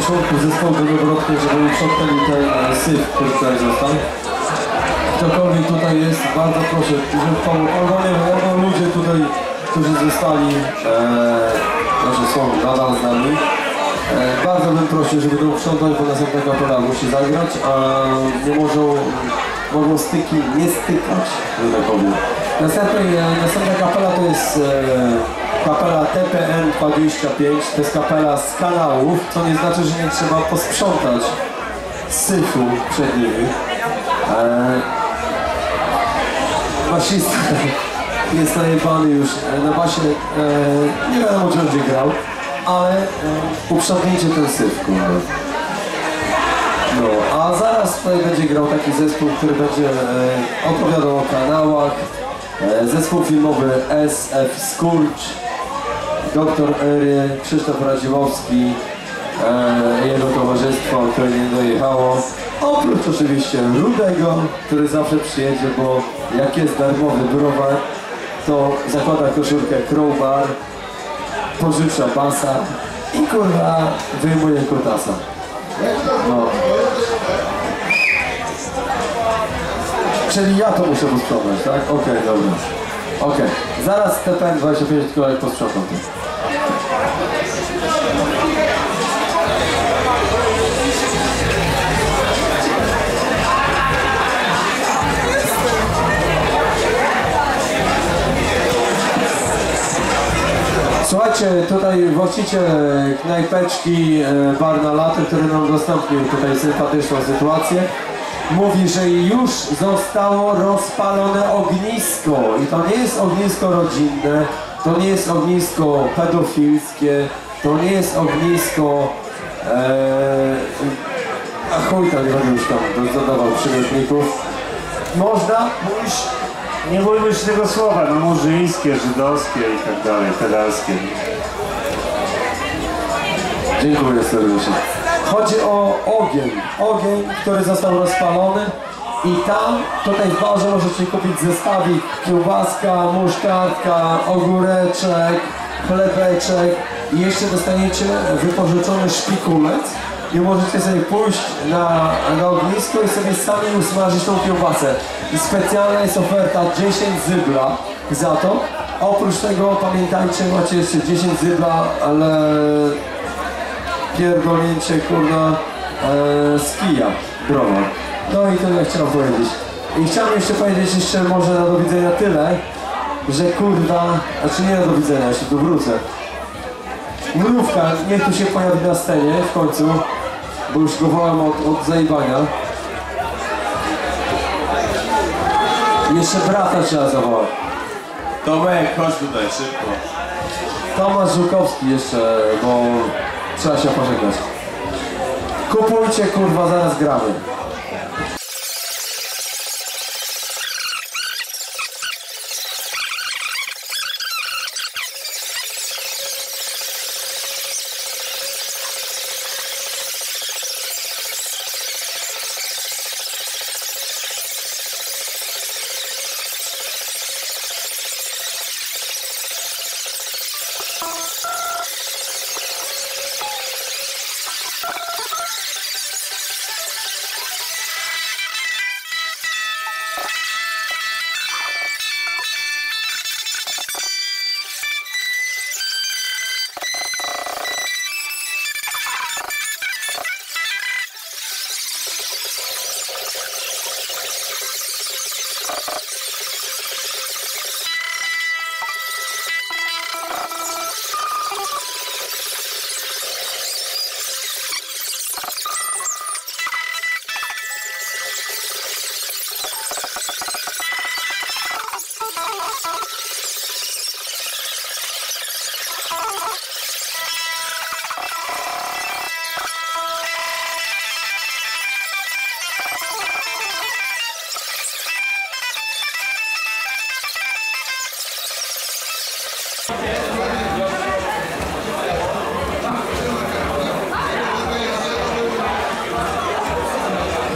członków zespołu Wodobrodkę, żeby uprzątali ten syf, który tutaj został. Ktokolwiek tutaj jest, bardzo proszę, żeby pomogą ludzie tutaj, którzy zostali, znaczy są nadal z nami. Bardzo bym prosił, żeby to uprzątać, bo następna kapela musi zagrać, a nie mogą styki nie stykać, że tak powiem. Następna kapela to jest kapela TPN 25, to jest kapela z kanałów, co nie znaczy, że nie trzeba posprzątać syfu przed nimi. Basista jest najebany już na basie, nie wiadomo, czy będzie grał, ale uprzątnijcie ten syf, kurde. No, a zaraz tutaj będzie grał taki zespół, który będzie opowiadał o kanałach. Zespół filmowy SF Skurcz, Dr. Ery, Krzysztof Radziłowski, jego towarzystwo, które nie dojechało. Oprócz oczywiście Rudego, który zawsze przyjedzie, bo jak jest darmowy browar, to zakłada koszulkę Crowbar, pożycza basa i kurwa wyjmuje kutasa. No. Czyli ja to muszę posprzątać, tak? Okej, dobra. Okej. Zaraz TPN 25 tylko jak posprzątam to. Słuchajcie, tutaj właściciel knajpeczki Bar na Lato, który nam udostępnił tutaj sympatyczną sytuację, mówi, że już zostało rozpalone ognisko i to nie jest ognisko rodzinne, to nie jest ognisko pedofilskie, to nie jest ognisko a chuj tam, nie będę już tam dodawał przymiotników. Można pójść. Nie bójmy się tego słowa, no murzyńskie, żydowskie i tak dalej, pedalskie. Dziękuję serdecznie. Chodzi o ogień, który został rozpalony i tam, tutaj w barze możecie kupić zestawik, kiełbaska, muszkardka, ogóreczek, chlebeczek i jeszcze dostaniecie wypożyczony szpikulec i możecie sobie pójść na ognisko i sobie sami usmażyć tą kiełbasę. I specjalna jest oferta 10 zybla za to. Oprócz tego pamiętajcie, macie jeszcze 10 zybla, ale pierdolnięcie kurna z kija, browar. No i tyle chciałem powiedzieć. I chciałem jeszcze powiedzieć może na do widzenia tyle, że kurwa, znaczy nie na do widzenia, jeszcze tu wrócę. Mrówka niech tu się pojawi na scenie w końcu, bo już go wołam od zajebania. Jeszcze brata trzeba zawołać. Tomek, chodź tutaj, szybko. Tomasz Żukowski jeszcze, bo trzeba się pożegnać. Kupujcie, kurwa, zaraz gramy.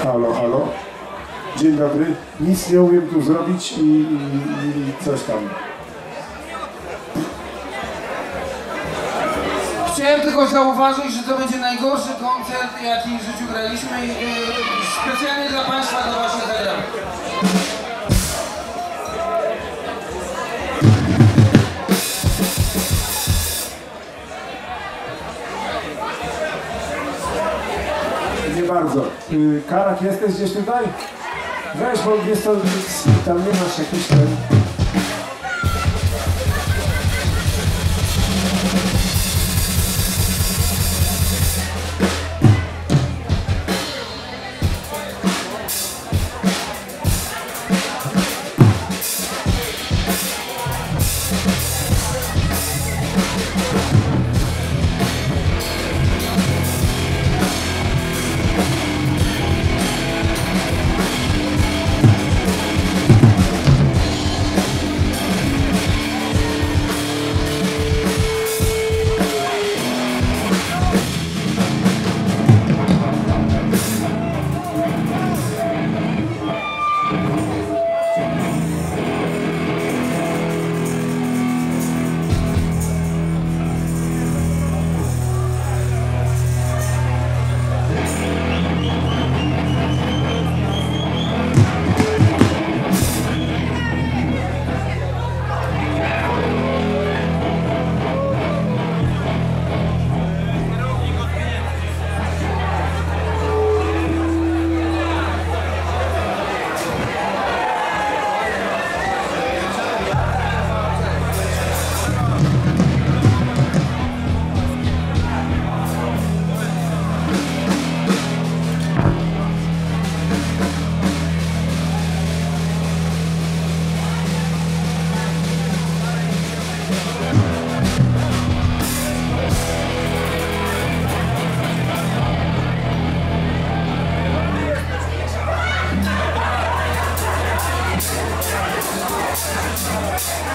Halo, halo. Dzień dobry. Nic nie umiem tu zrobić i coś tam. Chciałem tylko zauważyć, że to będzie najgorszy koncert, jaki w życiu graliśmy i specjalnie dla Państwa to właśnie zagramy. Nie bardzo. Karak, jesteś gdzieś tutaj? Weź, bo jest to, tam nie masz jakiś ten...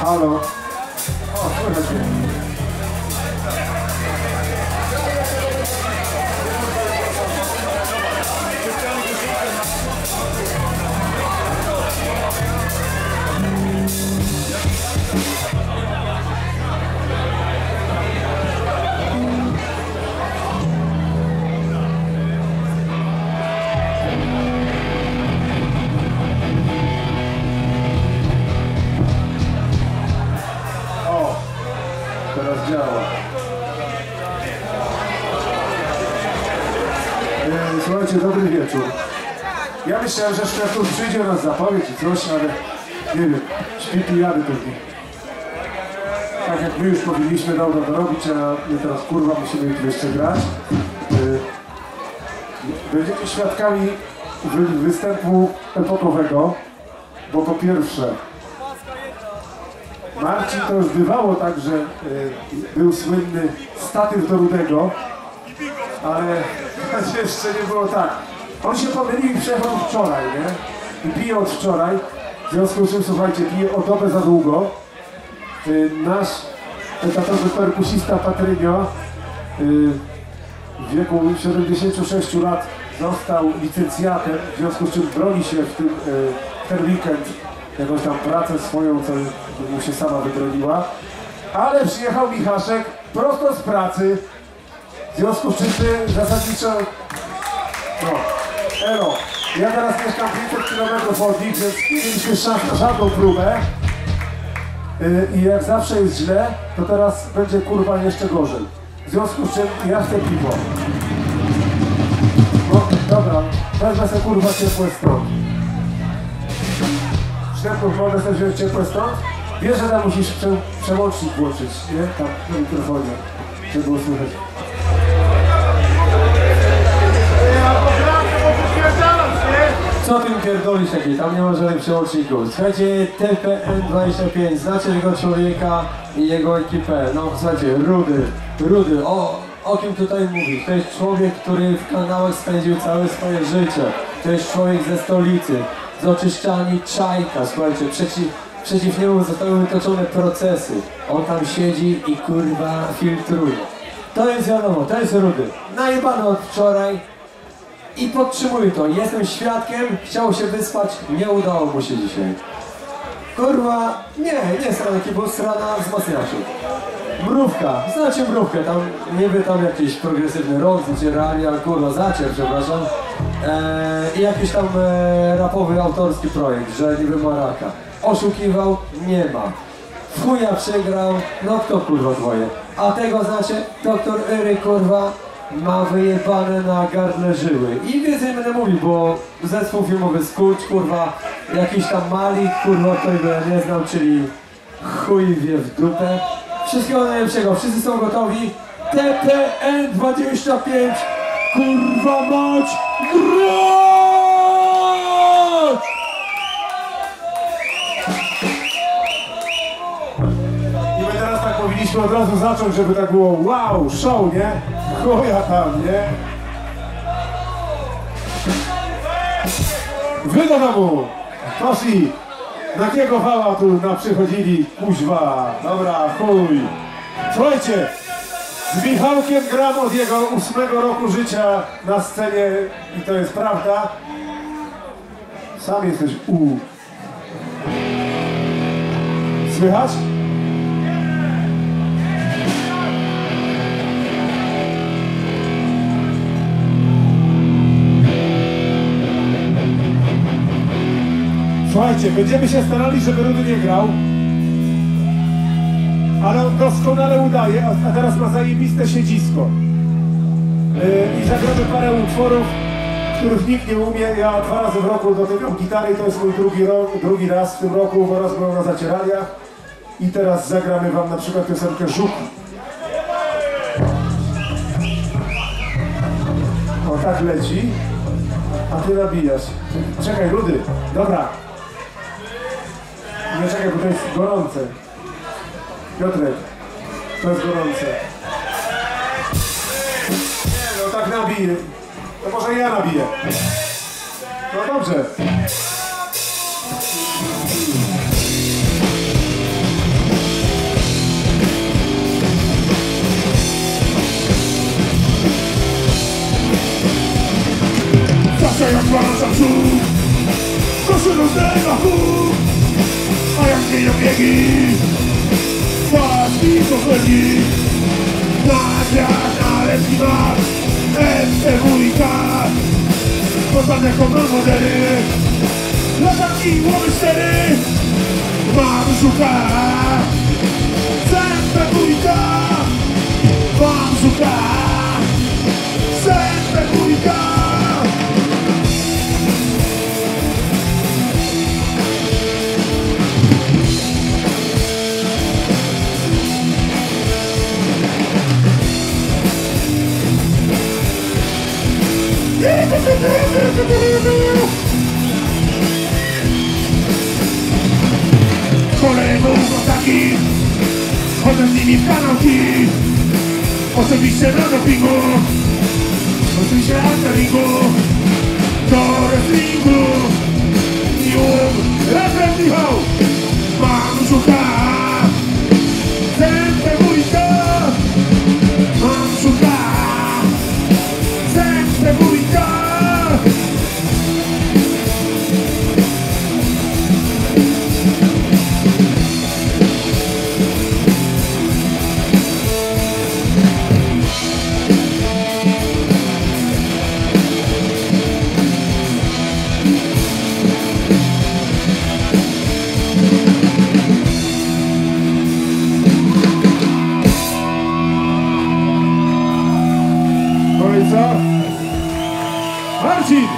Halo? O, słychać mnie. Teraz działa. Słuchajcie, dobry wieczór. Ja myślałem, że Szczepun przyjdzie nas zapowie czy coś, ale nie wiem, śpi pijany pewnie. Tak jak my już powinniśmy dobrze to robić, a my teraz kurwa musimy tu jeszcze grać. Będziecie świadkami występu epokowego, bo po pierwsze Marcin to już bywało tak, że był słynny statyw do Rudego, ale jeszcze nie było tak. On się pomylił i przyjechał wczoraj, nie? I pije od wczoraj, w związku z czym, słuchajcie, pije o dobę za długo. Nasz etatowy perkusista Patrynio w wieku 76 lat został licencjatem, w związku z czym broni się w ten weekend jakąś tam pracę swoją, co mu się sama wybroniła. Ale przyjechał Michaszek prosto z pracy, w związku z czym ty zasadniczo... No, elo, ja teraz mieszkam 500 km od nich, więc nie mieliśmy szans na żadną próbę. I jak zawsze jest źle, to teraz będzie kurwa jeszcze gorzej. W związku z czym ja chcę piwo. No, dobra, wezmę sobie kurwa ciepłe stąd. Szczepów, mogę sobie wziąć ciepłe stąd? Wiesz, że tam musisz przełącznik włączyć, nie? Tam, na mikrofonie, żeby było słychać. Co ty mi pierdolisz takiej? Tam nie ma żadnych przełączników. Słuchajcie, TPN25, znacie tego człowieka i jego ekipę. No słuchajcie, Rudy, o kim tutaj mówisz? To jest człowiek, który w kanałach spędził całe swoje życie. To jest człowiek ze stolicy, z oczyszczalni Czajka, słuchajcie, przeciw niemu zostały wytoczone procesy. On tam siedzi i kurwa filtruje. To jest wiadomo, to jest Rudy. Najebany od wczoraj. I podtrzymuję to, jestem świadkiem, chciał się wyspać, nie udało mu się dzisiaj. Kurwa, nie strana kibus, strana wzmacniaczy. Mrówka, znacie mrówkę, tam niby tam jakiś progresywny rock, czy realia, kurwa, zacier, przepraszam. I jakiś tam rapowy, autorski projekt, że niby ma raka. Oszukiwał? Nie ma. W chuja przegrał, no kto kurwa dwoje. A tego znacie? Doktor Ery, kurwa, ma wyjebane na gardle żyły. I więcej będę mówił, bo zespół filmowy Skurcz, kurwa, jakiś tam Malik, kurwa, którego ja nie znam, czyli chuj wie w dupę. Wszystkiego najlepszego, wszyscy są gotowi. TPN 25, kurwa mać, grać! I my teraz tak powinniśmy od razu zacząć, żeby tak było wow, show, nie? Chuja tam, nie? Wy do domu! Poszli! Na kiego wała tu przychodzili, kuźwa, dobra, chuj. Słuchajcie, z Michałkiem gram od jego 8 roku życia na scenie i to jest prawda. Sam jesteś Słychać? Słuchajcie, będziemy się starali, żeby Rudy nie grał, ale on doskonale udaje, a teraz ma zajebiste siedzisko. I zagramy parę utworów, których nikt nie umie. Ja 2 razy w roku dotykam gitary, to jest mój drugi raz w tym roku, bo raz byłem na Zacieraniach. I teraz zagramy wam na przykład piosenkę Żuk. O, tak leci, a ty nabijasz. Czekaj, Rudy, dobra. Nie czekaj, bo to jest gorące. Piotrek, to jest gorące. Nie, no tak nabiję. To może ja nabiję. No dobrze. Zawsze jak włączam brzuch, proszę rozdega huk. A jak zmienią biegi, paski pochodzi. Na świat, na lepszy mak, MTWiK. Poznane komor modely, latarki głowy 4. Mam żuka, z MTWiK. Mam żuka, z MTWiK. Kolegów taki, chodzę z nimi w kanałki. Osobiście na dopingu, oczywiście na treningu. Do wrestlingu miłym razem Michał. Mam żuka, zębę wujka. Mam żuka, zębę wujka. Marcin!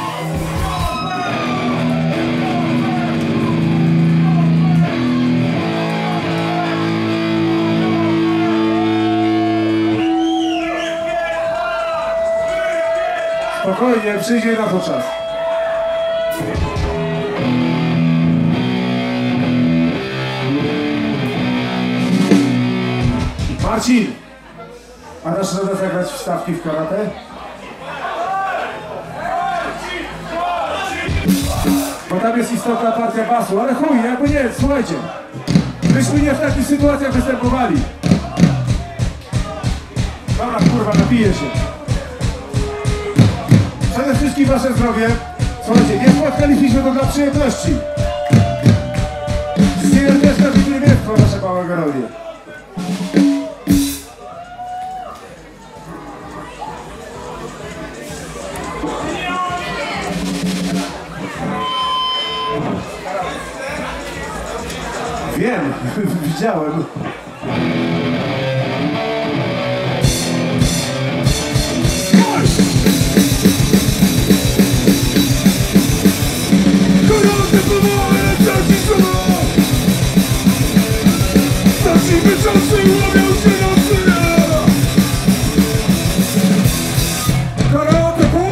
Spokojnie, przyjdzie na to czas. Marcin! A dasz radę zagrać wstawki w karate? Bo tam jest istotna partia basu, ale chuj, jakby nie, słuchajcie. Myśmy nie w takich sytuacjach występowali. Dobra, kurwa, napiję się. Przede wszystkim wasze zdrowie. Słuchajcie, nie spotkaliśmy to dla przyjemności. Karolnie. Wiem, widziałem. Gorące powoli, traci słowo. Starsi wyczasy łowią się na syna. Gorące powoli.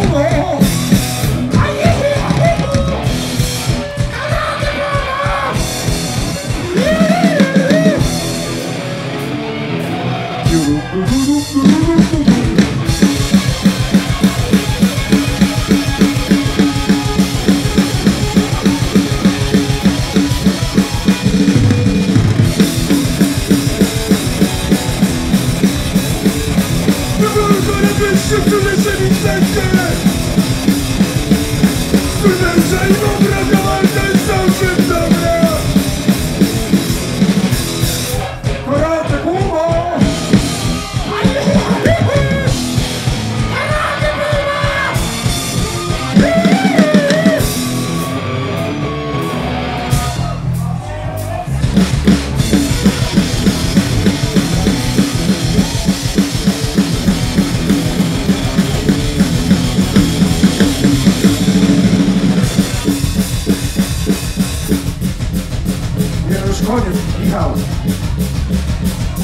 Koniec, Michał.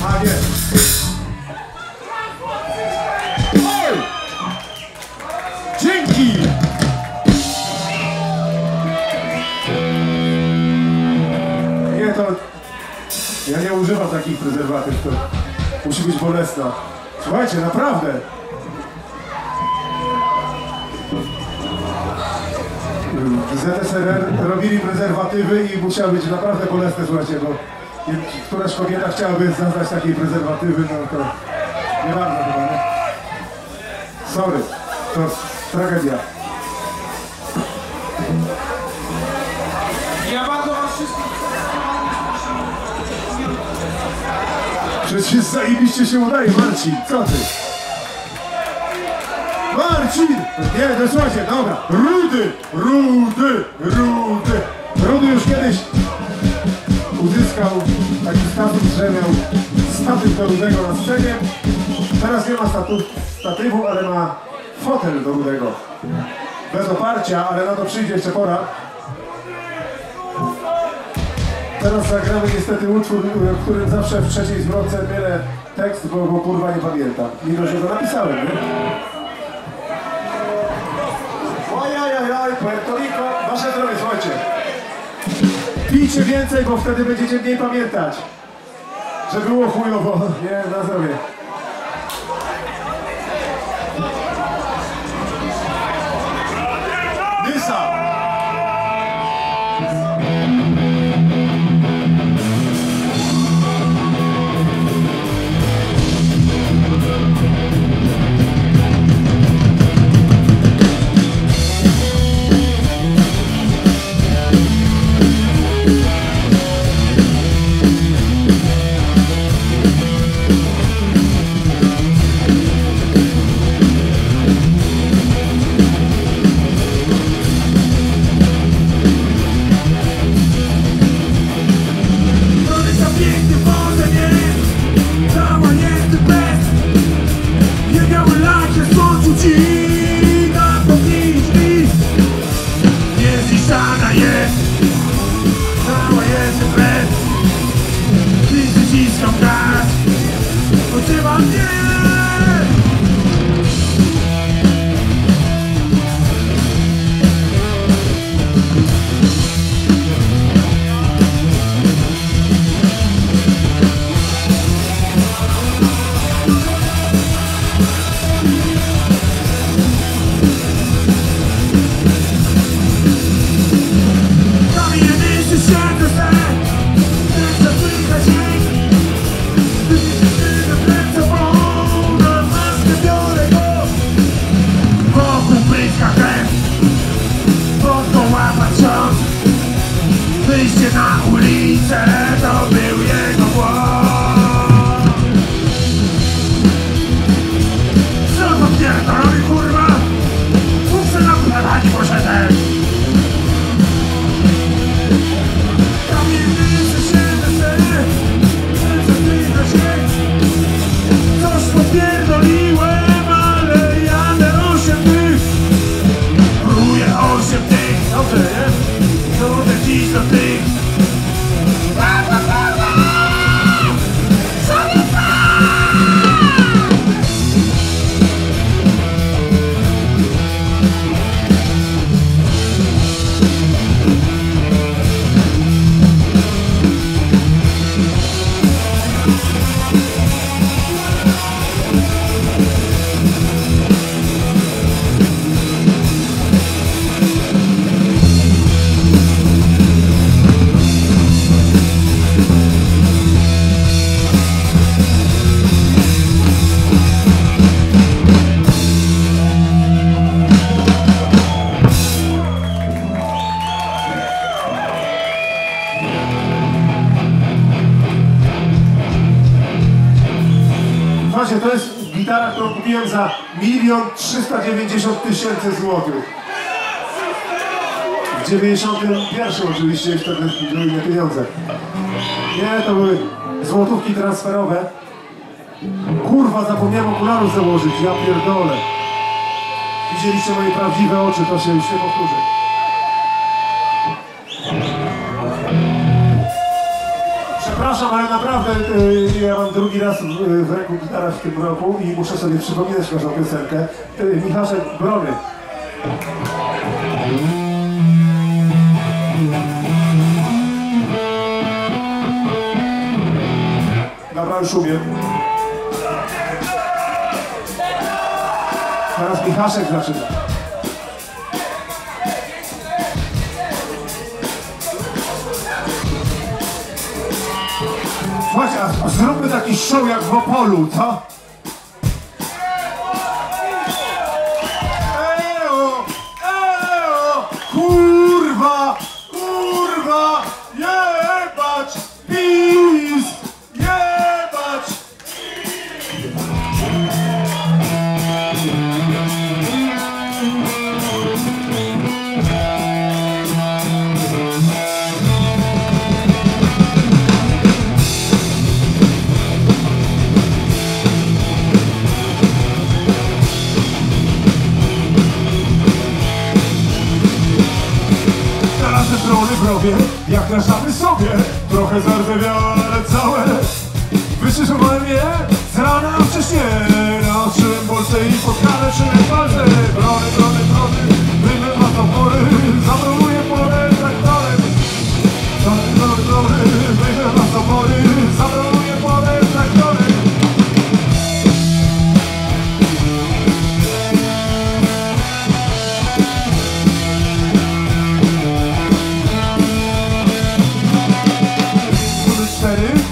A nie. Oj! Dzięki! Nie, to... Ja nie używam takich prezerwatyw, to musi być bolesna. Słuchajcie, naprawdę. W ZSRR robili prezerwatywy i musiały być naprawdę bolesne, słuchajcie, bo któraś kobieta chciałaby zaznać takiej prezerwatywy, no to nie bardzo chyba, nie? Sorry, to tragedia. Ja bardzo was wszystkich Przecież zajebiście się udaje, Marcin, co ty? Marcin! Nie, no słuchajcie, dobra. Rudy już kiedyś uzyskał taki status, że miał statyw do Rudego na scenie. Teraz nie ma statywu, ale ma fotel do Rudego. Bez oparcia, ale na to przyjdzie jeszcze pora. Teraz zagramy niestety utwór, w którym zawsze w trzeciej zwrotce mylę tekst, bo kurwa nie pamiętam. Mimo, że go napisałem, nie? Ojajajaj, Puerto Rico, wasze zdrowie, słuchajcie. Pijcie więcej, bo wtedy będziecie mniej pamiętać. Że było chujowo. Nie, na zdrowie. Nysa! Słychać dźwięk, Słuchajcie, to jest gitara, którą kupiłem za 1 390 000 złotych. W 91 oczywiście, już wtedy były inne pieniądze. Nie, to były złotówki transferowe. Kurwa, zapomniałem okularów założyć, ja pierdolę. Widzieliście moje prawdziwe oczy, to się już nie powtórzy. Przepraszam, ale naprawdę ja mam drugi raz w ręku gitarę w tym roku i muszę sobie przypominać każdą piosenkę. Michaszek, Brony. Dobra, już umiem. Teraz Michaszek zaczyna. Słuchajcie, a zróbmy taki show jak w Opolu, co? Eo, eo, kurwa, kurwa, jebać, PiS, jebać. Jak na szafy sobie, trochę zardzewiałe, ale całe. Wykrzyżowałem je z rana wcześniej. Naostrzyłem bolce i podkale szynek palce. Brony, brony, brony, wymywa to pory. Zabronuję pole traktorem. Brony, brony, brony, wymywa to pory. Zabronuję pole traktorem.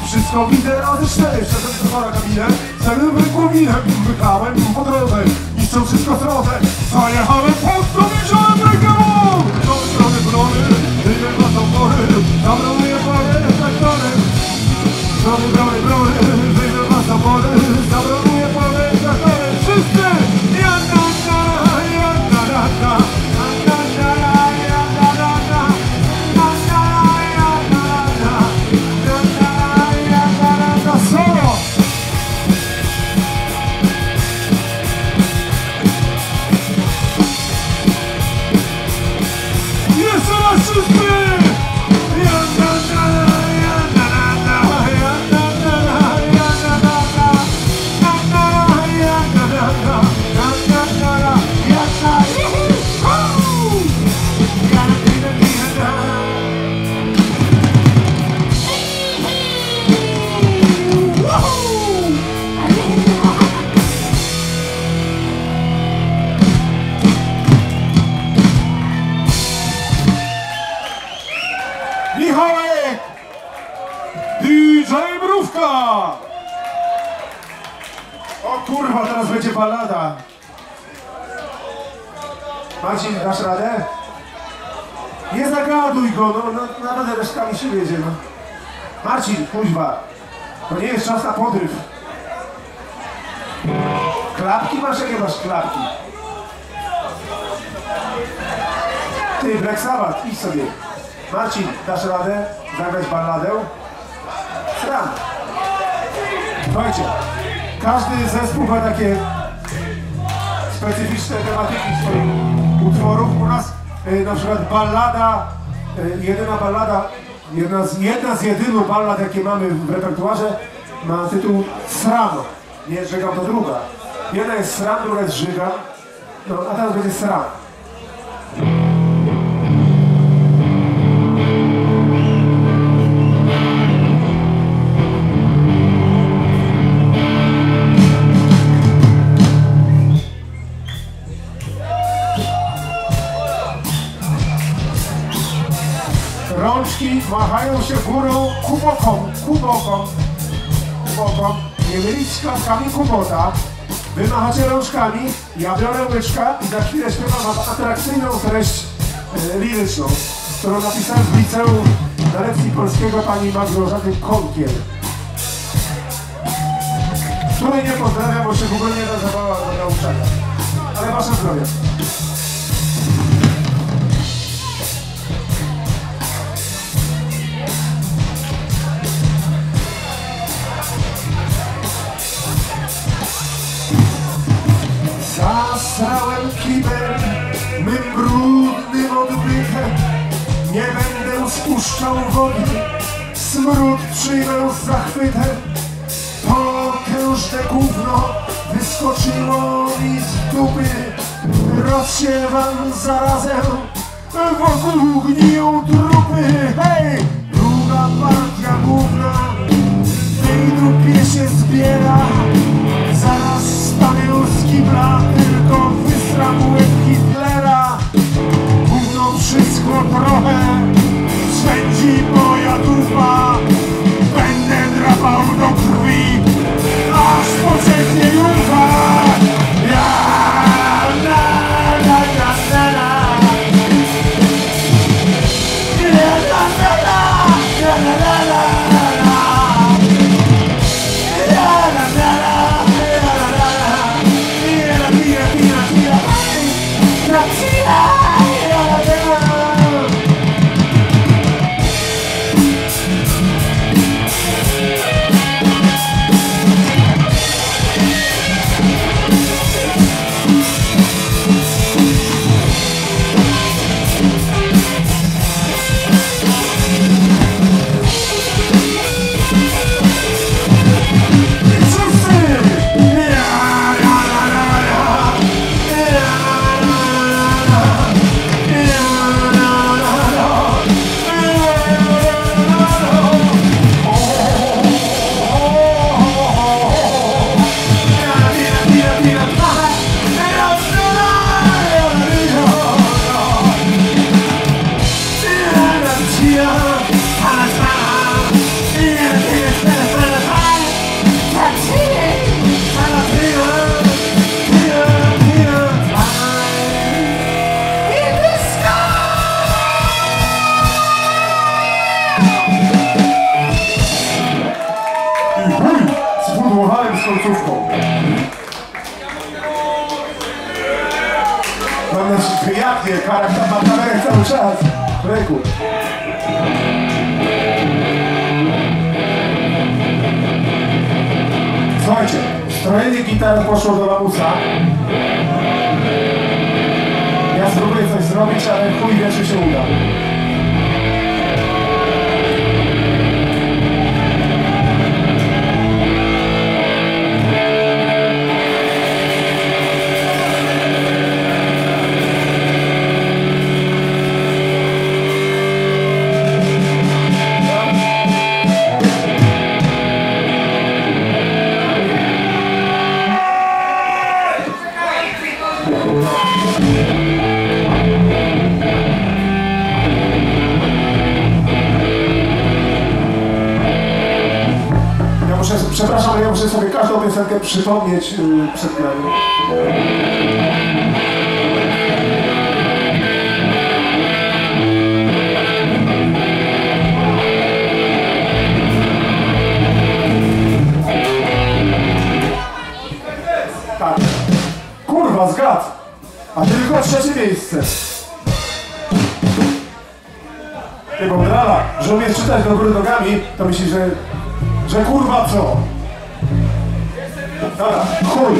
Wszystko widzę razy 4, wszedłem do chora kabinę. Celem wykłowinem, wykałem po drodze. Niszczą wszystko srodze. Zajechałem pod i wziąłem rękę. Brony, brony, wymywa to pory. Zabronuję pole traktorem. Brony, brony, brony, wymywa to pory. Zabronuję pole traktorem. Wszyscy! Michałek! DJ Mrówka! O kurwa, teraz będzie ballada. Marcin, dasz radę? Nie zagaduj go, no nawet resztkami się wiedzie, no. Marcin, kuźwa, to nie jest czas na podryw. Klapki masz? Jakie masz klapki? Ty, Black Sabbath, idź sobie. Marcin, dasz radę zagrać balladę? Sram. Słuchajcie, każdy zespół ma takie specyficzne tematyki swoich utworów. U nas na przykład ballada, jedna z jedynych ballad, jakie mamy w repertuarze, ma tytuł Sram. Nie Żygam, to druga. Jedna jest Sram, druga jest Żygam, no a teraz będzie Sram. Rączki machają się górą ku bokom. Nie mylić z klapkami kubota. Wy machacie rączkami, ja biorę łyczka i za chwilę śpiewam atrakcyjną treść liryczną, którą napisałem w liceum na lekcji polskiego pani Małgorzaty Konkiel. której nie pozdrawiam, bo się w ogóle nie nazywała do nauczania. Ale wasze zdrowie. Zasrałem kibel mym brudnym odbychem. Nie będę spuszczał wody, smród przyjmę z zachwytem. Potężne gówno wyskoczyło mi z dupy. Rozsiewam zarazem, wokół gniją trupy. Hej! Druga partia gówna w tej dupie się zbiera. Zaraz stanę z kibla, tylko wysram łeb Hitlera. Gówno wszystko trochę swędzi moja dupa. Będę drapał do krwi, aż pocieknie jucha. Ja, na, na, na, na, na. Ja, na, na, na, na, na, na, na. Ja, na, na, na, na, na, na. Tira, tira, tira, tira. Tira, tira, tira, tira. Spudłowałem z końcówką. Mam nadzieję, wyjadnie, kamerę cały czas. W ręku. Słuchajcie, strojenie gitar poszło do lamusa. Ja spróbuję coś zrobić, ale chuj wie, czy się uda. Przepraszam, ale ja muszę sobie każdą piosenkę przypomnieć przed graniem. Tak. Kurwa, zgadł. A tylko trzecie miejsce. Ty Bogdana, że umiesz czytać do góry nogami, to myślisz, że kurwa co? Dobra, chuj.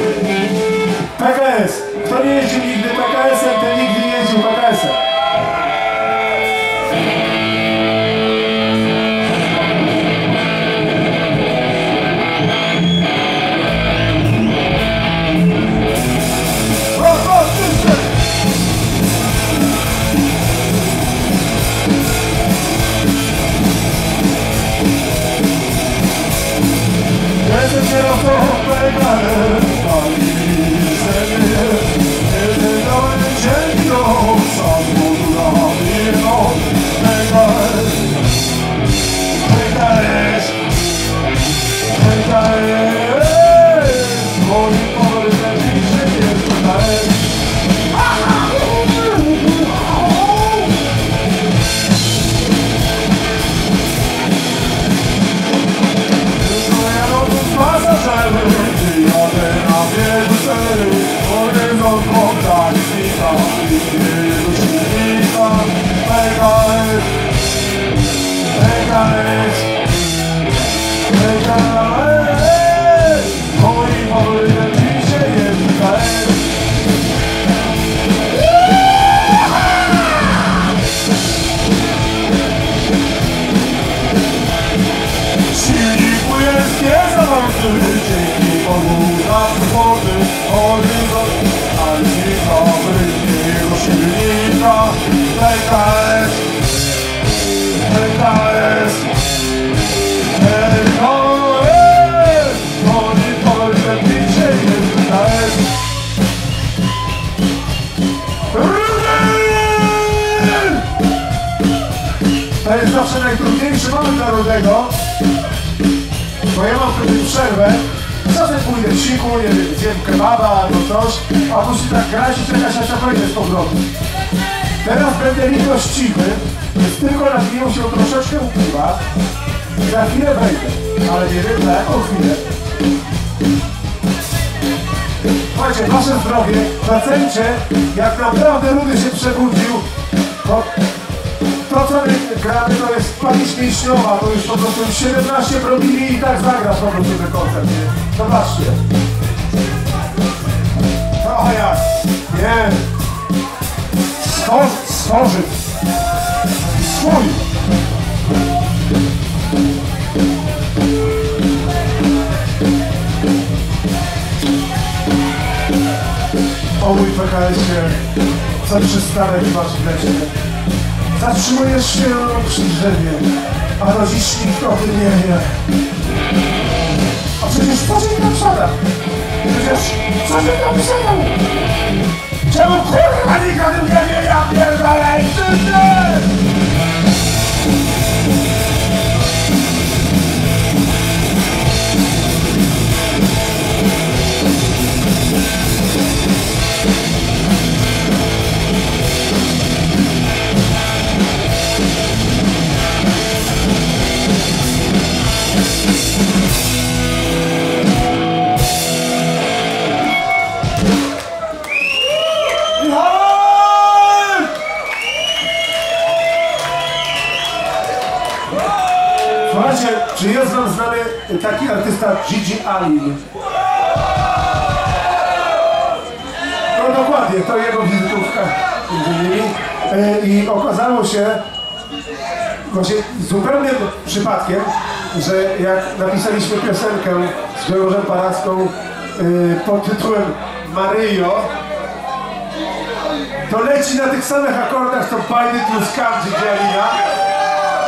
PKS. Kto nie jeździł nigdy PKS-em, ten nigdy nie jeździł PKS-em. Dzień nie zawarty, dzięki Bogu za przychody, horyzont, ale nie zabrynie jego silnika. PKS, PKS, PKS, oni polskie picie jest PKS. To jest zawsze najtrudniejszy moment dla Rudego, bo ja mam wtedy przerwę. Czasem pójdę w siku, nie wiem, zjem kebaba albo coś, a później tak grać i czekać aż ja wejdę z powrotem. Teraz będę litościwy, więc tylko napiję się troszeczkę piwa i za chwilę wejdę, ale nie wiem, na jaką chwilę. Słuchajcie, wasze zdrowie, zacencie, jak naprawdę Rudy się przebudził, bo to co my gramy to jest pamięć mięśniowa, to już po prostu 17 promili i tak zagrasz po prostu ten koncert, nie? Zobaczcie. No a jak? Nie. Stworzyć. Swój. O mój PKS-ie, co przystanek masz w lesie. Zatrzymujesz się przy drzewie, a rodzicznik to ty nie wie. A przecież co się tam przada? Przecież co się tam przada? Czemu kurwa nikt o tym nie wie? Ja pierdolę, Słuchajcie, czy jest wam znany taki artysta Gigi Allen? No dokładnie, to jego wizytówka między innymi. I okazało się właśnie zupełnym przypadkiem, że jak napisaliśmy piosenkę z Grzegorem Paraską pod tytułem Maryjo, to leci na tych samych akordach to Bind It to Scam Gigi Allena.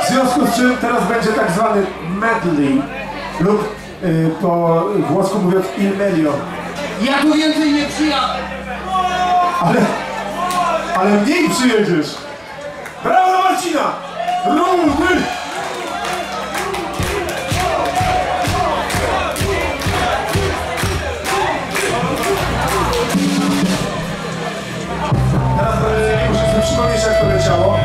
W związku z czym teraz będzie tak zwany medley lub po włosku mówiąc il meglio. Ja tu więcej nie przyjadę. Ale mniej przyjedziesz. Brawo dla Marcina! Rudy! Teraz muszę sobie przypomnieć, jak to leciało.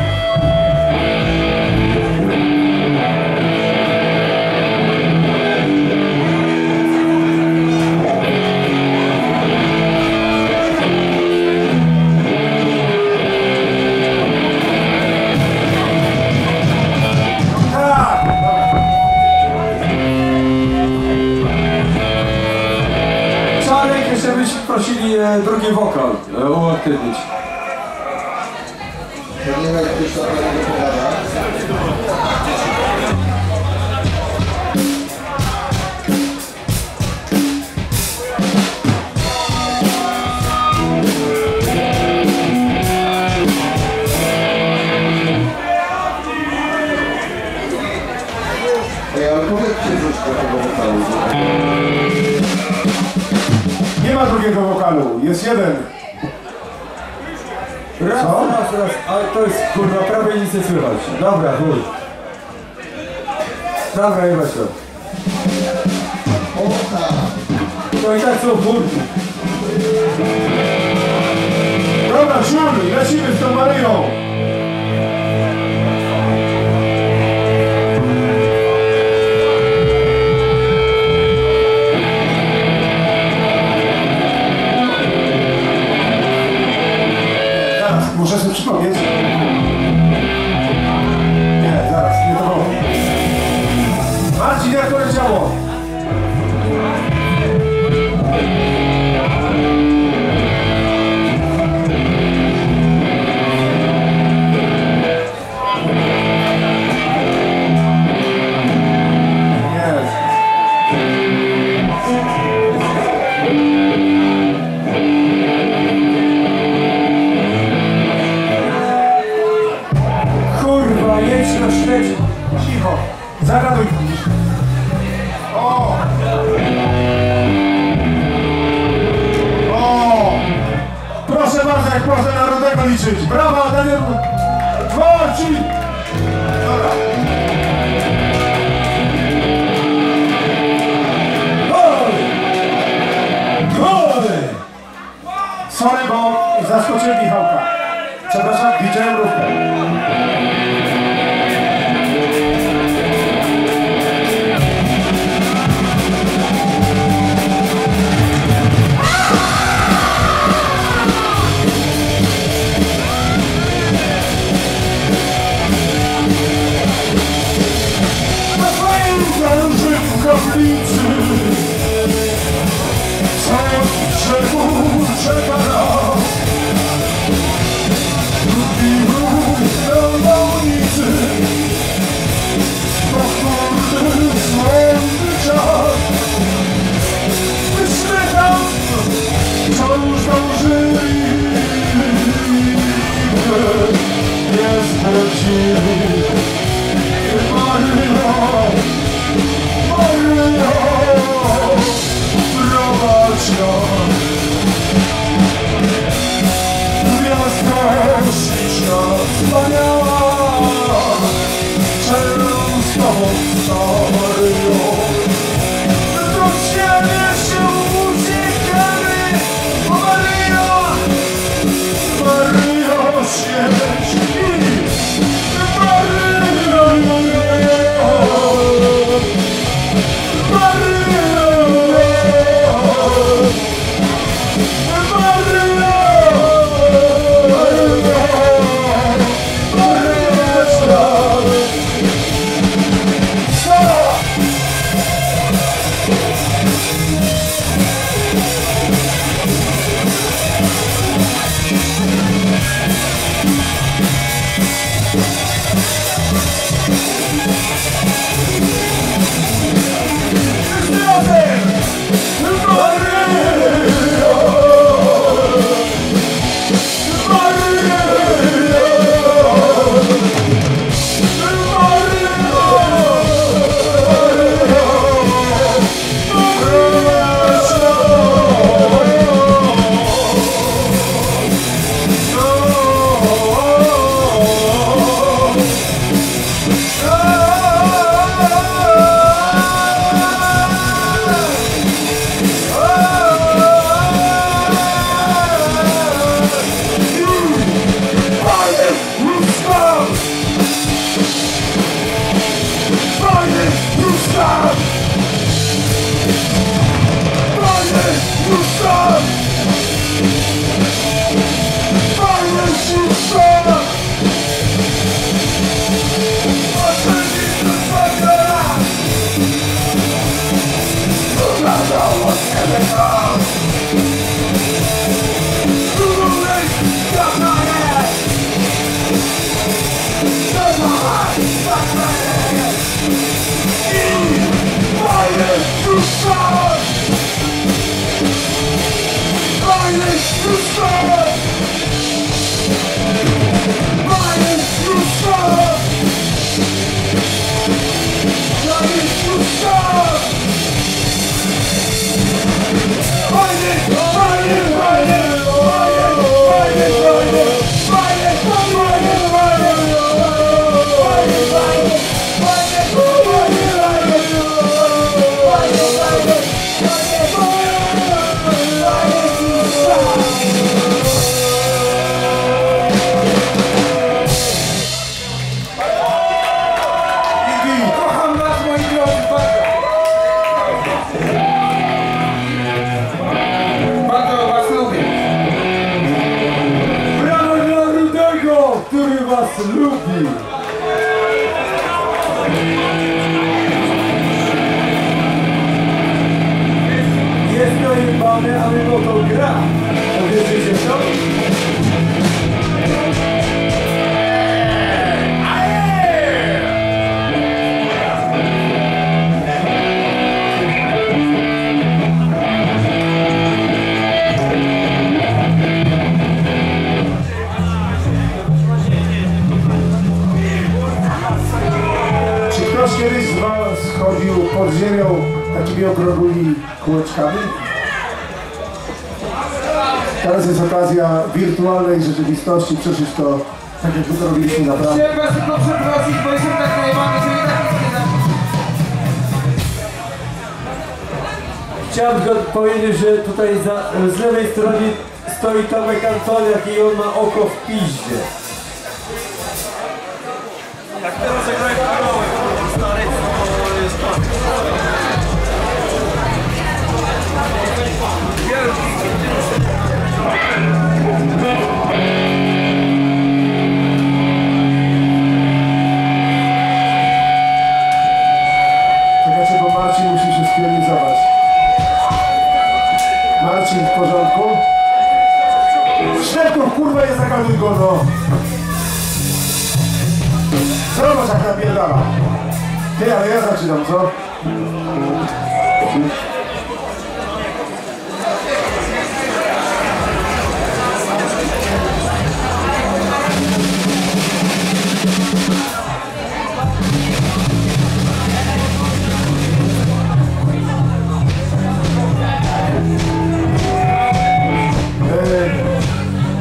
Jeszcze byśmy prosili drugi wokal uaktywnić. To nie wiem, jak ktoś tam nie popada. Ej, ale powiedzcie coś do tego wokalu. Nie ma drugiego wokalu, jest jeden. Raz, ale to jest kurwa, prawie nic nie słychać. Dobra, chuj. Dobra, nie weź to. To i tak są burki. Dobra, siódmy, lecimy z tą Maryją. Muszę sobie przypomnieć. Nie, zaraz, nie to było. Marcin, jak to leciało? Jest. liczyć. Brawa, Daniel Marcin! Dobra. Sorry, bo zaskoczyłem Michałka. Przepraszam, widziałem rówkę. W kaplicy coś brzegu czeka nas. Drugi ruch na małnicy, powtórny słonny czas. Myśmy tam, co już dążyli, nie zwrócili. Gwiazda śliczna, wspaniała, często Maryjo, do ciebie się uciekamy, Maryjo, Maryjo, świeć i Maryjo, lubi. Jest dojebany, a mimo to gra. Powiedzcie się to? Ktoś kiedyś z was chodził pod ziemią takimi okrągłymi kółeczkami? Teraz jest okazja wirtualnej rzeczywistości, przeżyć to tak jak my to robiliśmy naprawdę. Chciałem was tylko przeprosić, bo jestem tak najebany, że nie tak nic nie da. Chciałem tylko powiedzieć, że tutaj z lewej strony stoi Tomek Antoniak i on ma oko w piździe. Jak teraz zagrałem kawałek, stary, to jest tak. Czekajcie, bo Marcin musi się spionizować. Marcin, w porządku? Ślepką, kurwa, nie zagaduj go, no! Zobacz, jak napierdala. Ty, ale ja zaczynam, co?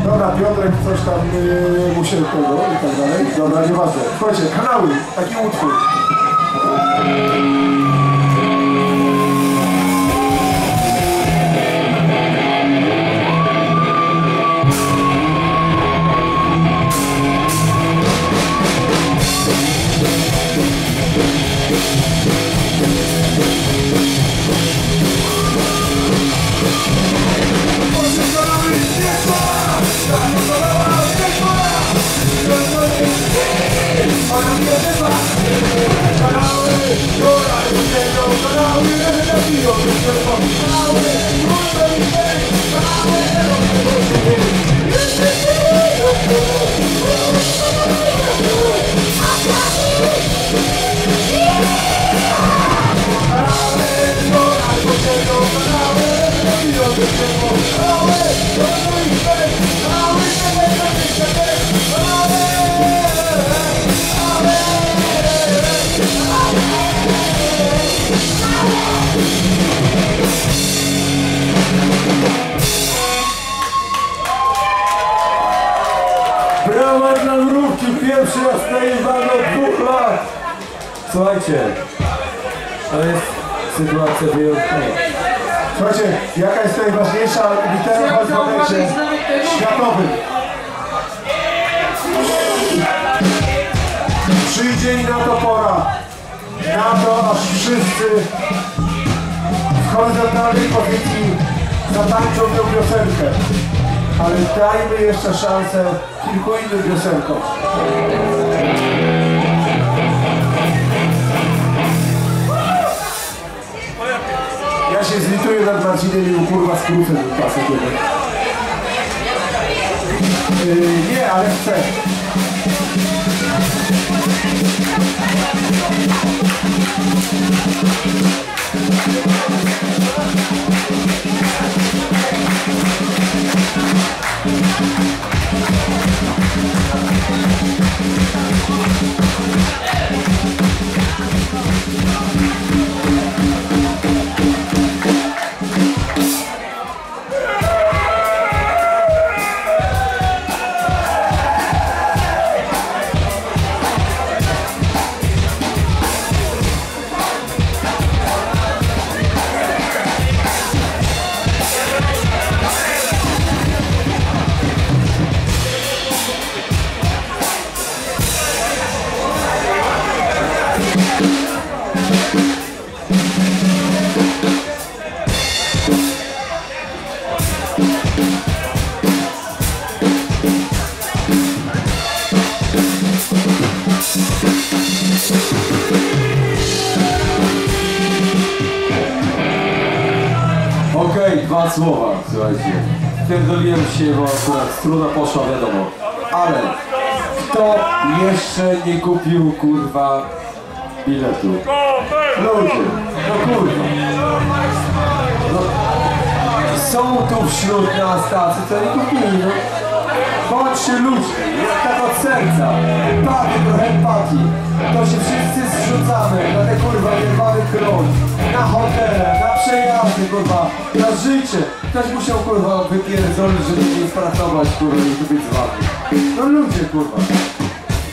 Dobra, Piotrek coś tam musiał tego i tak dalej. Dobra, nieważne. Słuchajcie, kanały, taki utwór. Brawa dla Mrówki, pierwszy raz na Iwano od 2 lat. Słuchajcie, to jest sytuacja wyjątkowa. Słuchajcie, jaka jest najważniejsza litera w alfabecie światowym? Przyjdzie i na to pora. Na to, aż wszyscy w horyzontalnej pozycji zatańczą tę piosenkę. Ale dajmy jeszcze szansę kilku innym piosenkom. Ja się zlituję nad Marcinem i kurwa skrócę ten pasek jeden. Nie, ale chcę. Okej, 2 słowa, słuchajcie. Pierdoliłem się, bo akurat struna poszła, wiadomo. Ale kto jeszcze nie kupił, kurwa, biletu? Ludzie, no kurwa. No, są tu wśród nas tacy, co nie kupili, no. Bądźcie ludźmi, tak od serca. Empatii, trochę empatii. To się wszyscy zrzucamy na te kurwa niebany krąg, na hotele, na przejazdy, kurwa, na życie. Ktoś musiał kurwa wypierdolić, żeby nie pracować, kurwa, i tu być z wami. No ludzie, kurwa.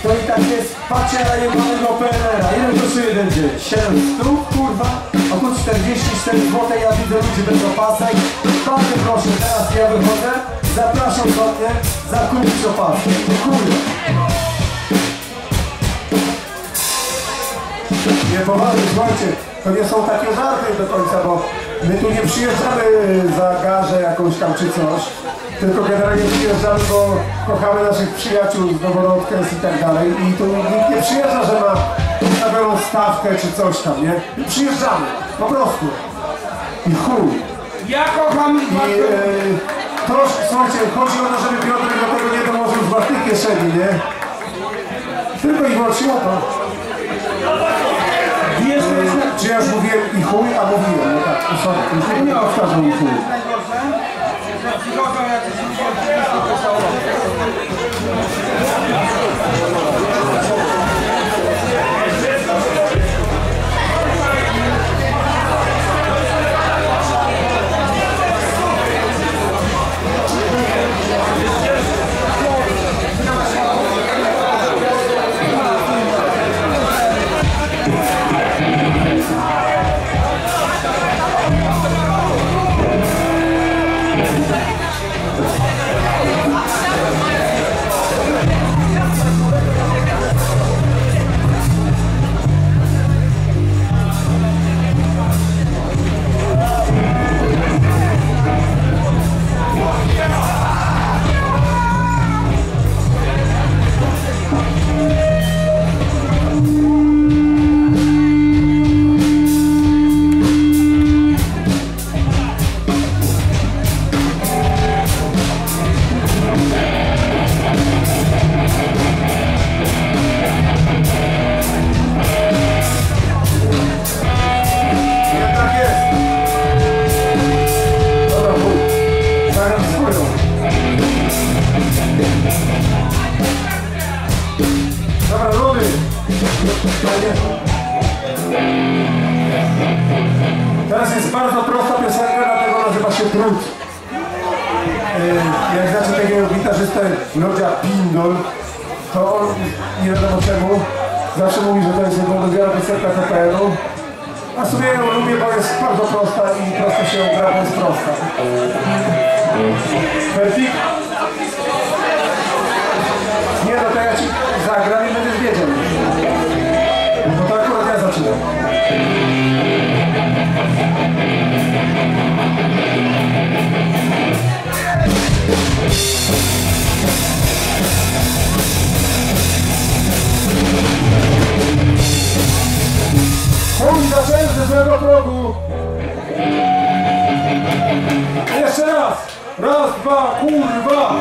To i tak jest, patrzcie na jebanego PNR-a. Ile kosztuje jeden dzień? 7 stów, kurwa? Około 44 zł, ja widzę ludzi bez opasek. Bardzo proszę, teraz ja wychodzę. Zapraszam do mnie, zakupić opaskę. Dziękuję. Nie, poważnie, słuchajcie, to nie są takie żarty do końca, bo my tu nie przyjeżdżamy za garzę jakąś tam czy coś, tylko generalnie przyjeżdżamy, bo kochamy naszych przyjaciół z Noworodkes i tak dalej i tu nikt nie przyjeżdża, że ma ustawioną stawkę czy coś tam, nie? Przyjeżdżamy, po prostu. I chuj. Ja kocham... I troszkę, słuchajcie, chodzi o to, żeby Piotrek do tego nie dołożył z własnej kieszeni, nie? Tylko i wyłącznie o to. Czy ja już mówiłem i chuj, a mówiłem, no tak, sorry, nie powtarzam i chuj. Najgorsze, że przychodzą jacyś ludzie, Teraz jest bardzo prosta piosenka, dlatego nazywa się Trud. Jak znacie takiego gitarzystę Lodzia Pindol, to on, nie wiadomo czemu, zawsze mówi, że to jest jego ulubiona piosenka TPN-u. A w sumie ją lubię, bo jest bardzo prosta i prosto się gra, bo jest prosta. Perfik? Nie, no to ja ci zagram i będziesz wiedział. Bo to akurat ja zaczynam. Chuj, zacząłem ze złego progu. Jeszcze raz. Raz, dwa, kurwa.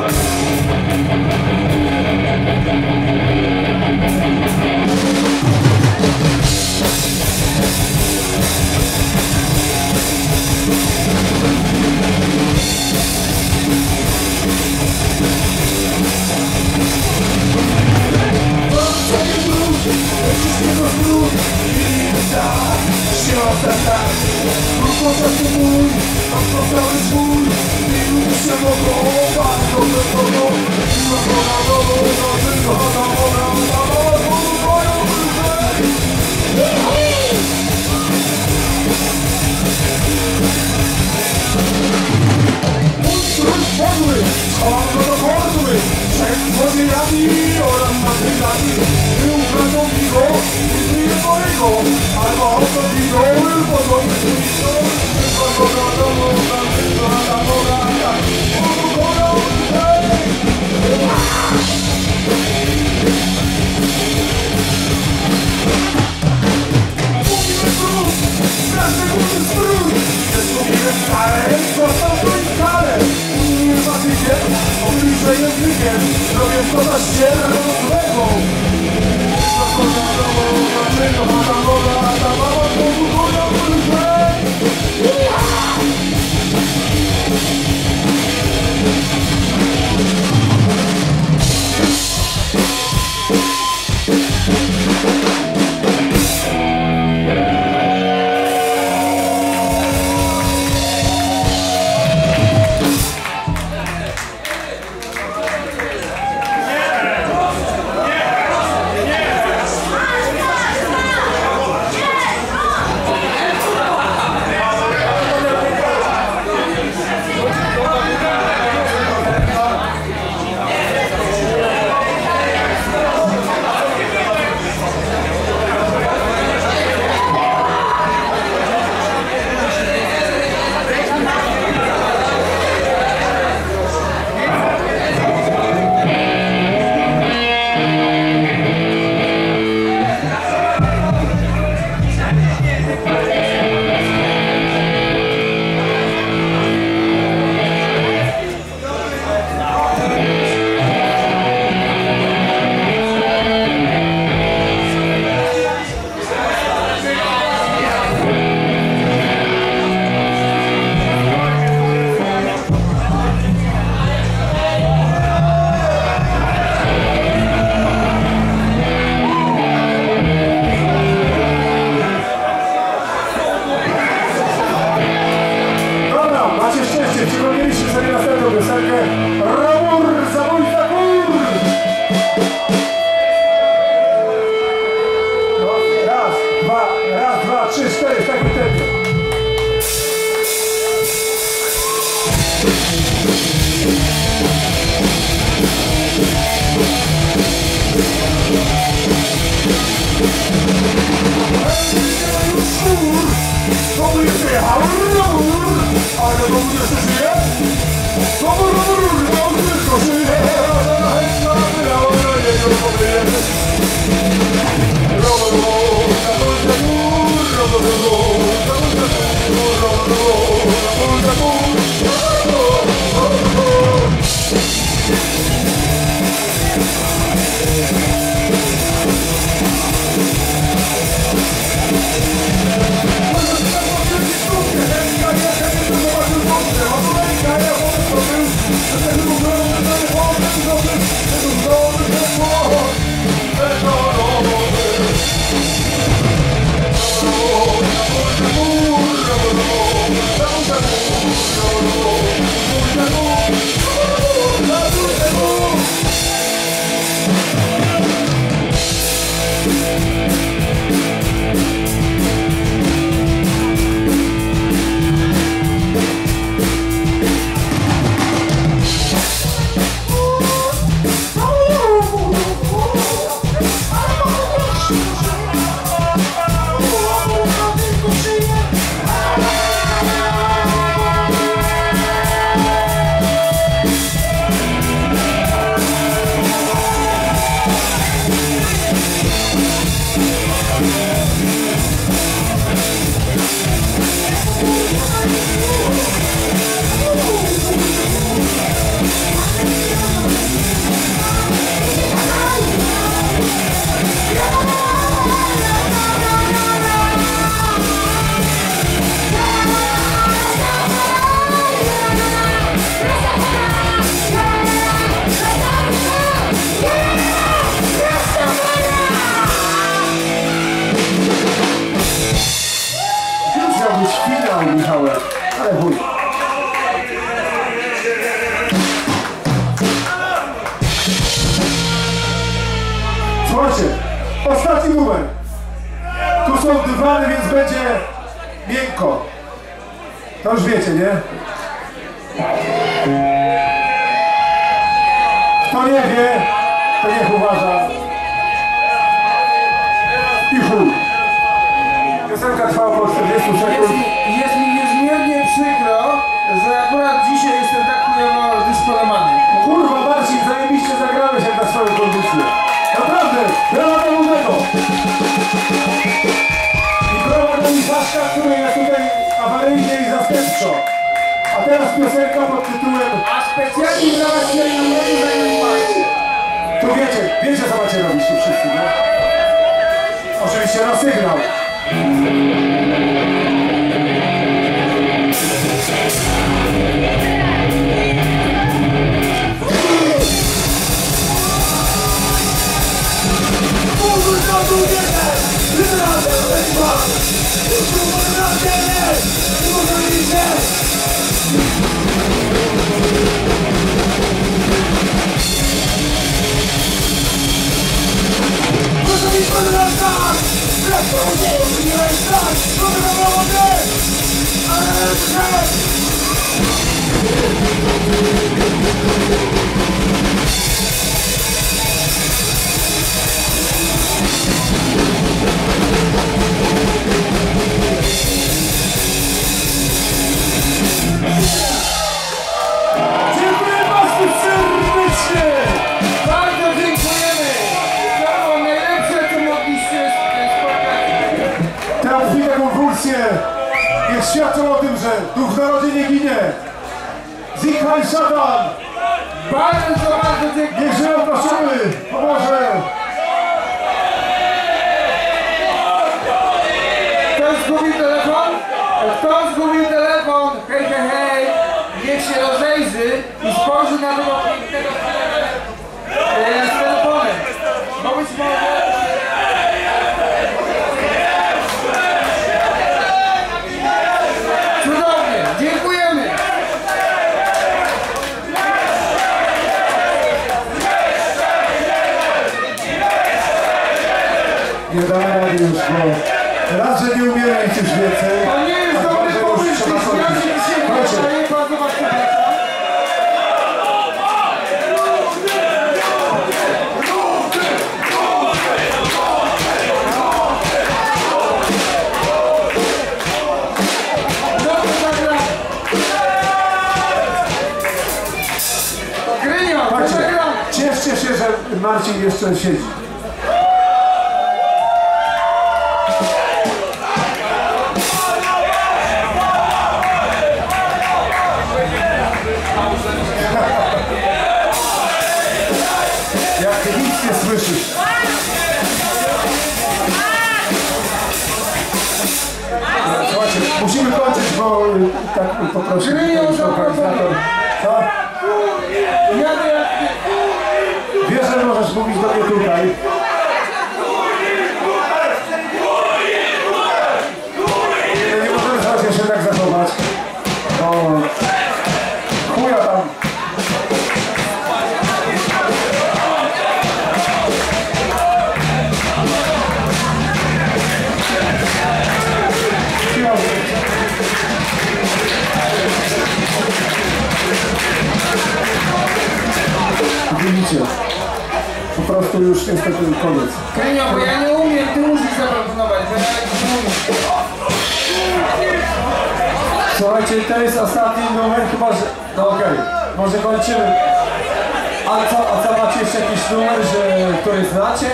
Ale chuj. Słuchajcie, ostatni numer. Tu są dywany, więc będzie miękko. To już wiecie, nie? Kto nie wie, to niech uważa. I chuj. Piosenka trwa około 40 sekund. Jest mi niezmiernie przykro, że akurat dzisiaj jestem tak chujowo dysponowany. Kurwa Marcin, zajebiście zagrałeś jak na swoją kondycję. Naprawdę, brawa do Ludego. I brawa do Michaszka, który jest tutaj awaryjnie i zastępczo. A teraz piosenka pod tytułem... A specjalnie dla was nie zajmujecie. Tu wiecie co macie robić tu wszyscy, nie? Oczywiście na sygnał. Dziękuję bardzo serdecznie! Bardzo dziękujemy! To było najlepsze, co mogliście spotkać. Te obfite konwulsje niech świadczą o tym, że duch w narodzie nie ginie. Zichaj szatan! Bardzo dziękuję. Niech żyją prosimy! Pomoże! Ktoś zgubił telefon? Kto zgubił telefon? Hej, hej, hej! Niech się rozejrzy i spojrzy na tego pięknego z telefonem. Bo być może... Cudownie! Dziękujemy! Nie damy rady już, bo raz, że nie umierać już więcej. To nie jest a dobry dwa, że już pomysł, trzeba jeśli kończyć. ja się nie Chodźcie. daje, bardzo was przepraszam. No to zagramy. Grynio, to Chodźcie. zagramy. Cieszcie się, że Marcin jeszcze siedzi. Jak ty nic nie słyszysz. Słuchajcie, musimy kończyć, bo tak poproszę. Gryją tutaj za organizator. Co? Jadę jak ty. Wiesz, że możesz mówić do mnie tutaj. Nie możemy słuchajcie, się tak zachować. No, chuja tam. Widzicie, po prostu już niestety koniec. Grynio, bo ja nie umiem, ty musisz zaproponować, bo ja nie umiem. Słuchajcie, to jest ostatni numer, chyba że... No okej, może kończymy. A co macie jeszcze jakiś numer, który znacie?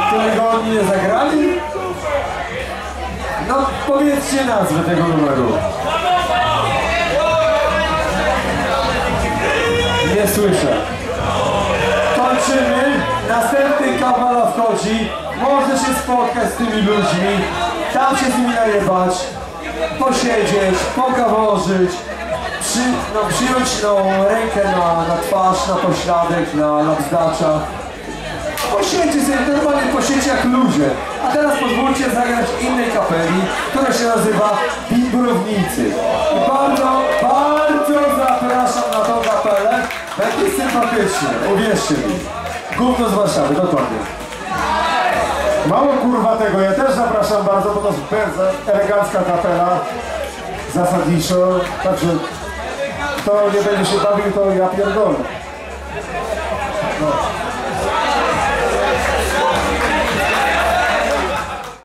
Którego oni nie zagrali? No powiedzcie nazwę tego numeru. Nie słyszę. Kończymy. Następny kawala wchodzi. Można się spotkać z tymi ludźmi. Tam się z nimi najebać. Posiedzieć, pogaworzyć. Przyjąć rękę na twarz, na pośladek, na bzdacza. Posiedźcie sobie, normalnie posiedźcie jak ludzie. A teraz pozwólcie zagrać innej kapeli, która się nazywa Bimbrowni. Legnicy. I bardzo zapraszam na tą kapelę. Będzie sympatycznie, uwierzcie mi. Gówno z Warszawy, dokładnie. Mało kurwa tego, ja też zapraszam bardzo, bo to jest bardzo elegancka kapela. Zasadniczo, także kto nie będzie się bawił, to ja pierdolę. No.